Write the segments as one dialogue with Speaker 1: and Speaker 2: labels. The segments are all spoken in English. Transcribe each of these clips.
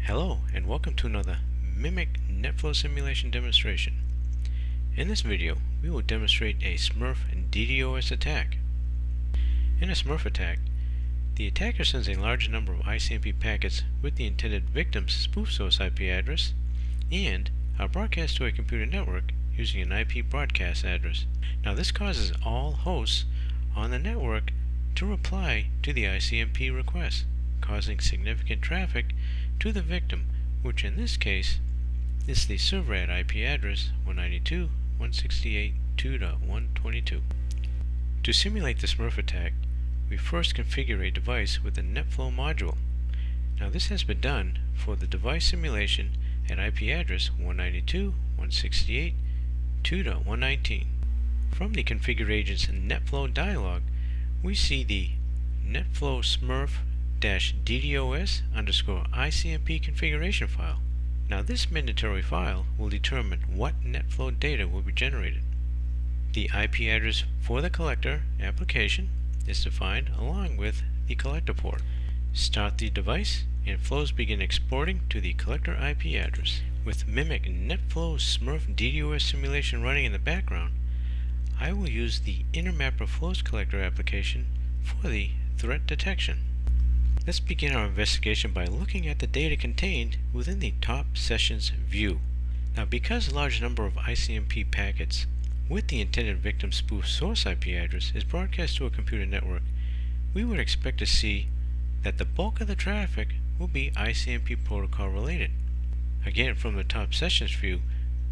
Speaker 1: Hello and welcome to another Mimic NetFlow simulation demonstration. In this video we will demonstrate a Smurf and DDoS attack. In a Smurf attack, the attacker sends a large number of ICMP packets with the intended victim's spoof source IP address and are broadcast to a computer network using an IP broadcast address. Now this causes all hosts on the network to reply to the ICMP request, causing significant traffic to the victim, which in this case is the server at IP address 192.168.2.122. To simulate the Smurf attack, we first configure a device with a NetFlow module. Now this has been done for the device simulation at IP address 192.168.2.119. From the configure agent's NetFlow dialog, we see the NetFlow Smurf-DDoS_ICMP configuration file. Now this mandatory file will determine what NetFlow data will be generated. The IP address for the collector application is defined along with the collector port. Start the device and flows begin exporting to the collector IP address. With Mimic NetFlow Smurf DDoS simulation running in the background, I will use the InnerMapper Flows collector application for the threat detection. Let's begin our investigation by looking at the data contained within the top sessions view. Now because a large number of ICMP packets with the intended victim spoof source IP address is broadcast to a computer network, we would expect to see that the bulk of the traffic will be ICMP protocol related. Again, from the top sessions view,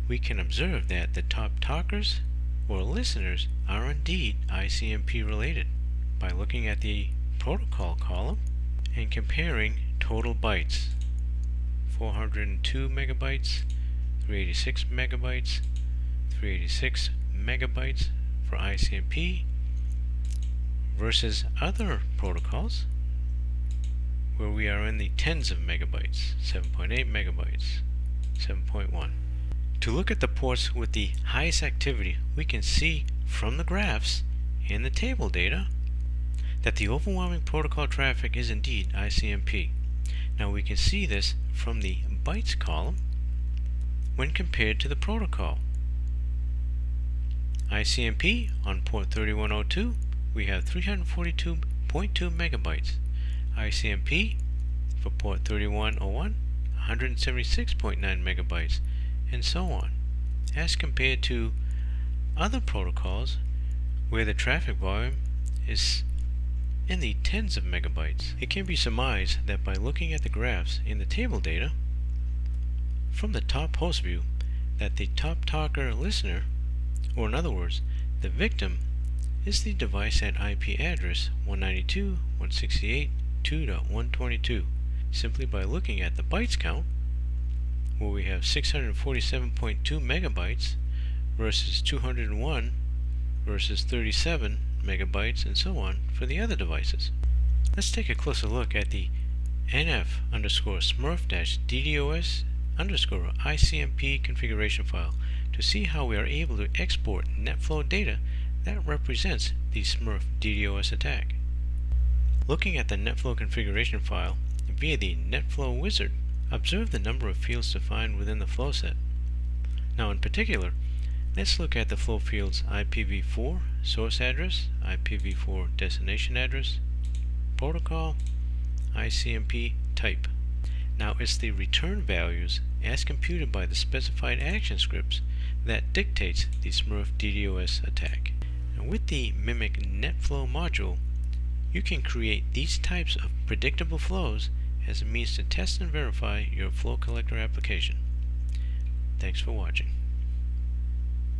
Speaker 1: we can observe that the top talkers or listeners are indeed ICMP related by looking at the protocol column and comparing total bytes: 402 megabytes, 386 megabytes, 386 megabytes for ICMP versus other protocols where we are in the tens of megabytes, 7.8 megabytes, 7.1. To look at the ports with the highest activity, we can see from the graphs and the table data that the overwhelming protocol traffic is indeed ICMP. Now we can see this from the bytes column when compared to the protocol. ICMP on port 3102, we have 342.2 megabytes. ICMP for port 3101, 176.9 megabytes, and so on, as compared to other protocols where the traffic volume is in the tens of megabytes. It can be surmised that by looking at the graphs in the table data from the top host view that the top talker listener, or in other words, the victim, is the device at IP address 192.168.2.122 simply by looking at the bytes count, where we have 647.2 megabytes versus 201 versus 37 megabytes and so on for the other devices. Let's take a closer look at the nf_smurf-DDoS_ICMP configuration file to see how we are able to export NetFlow data that represents the Smurf DDoS attack. Looking at the NetFlow configuration file via the NetFlow wizard, observe the number of fields defined within the flow set. Now in particular, let's look at the flow fields IPv4 source address, IPv4 destination address, protocol, ICMP type. Now it's the return values as computed by the specified action scripts that dictates the Smurf DDoS attack. And with the Mimic NetFlow module, you can create these types of predictable flows as a means to test and verify your flow collector application. Thanks for watching.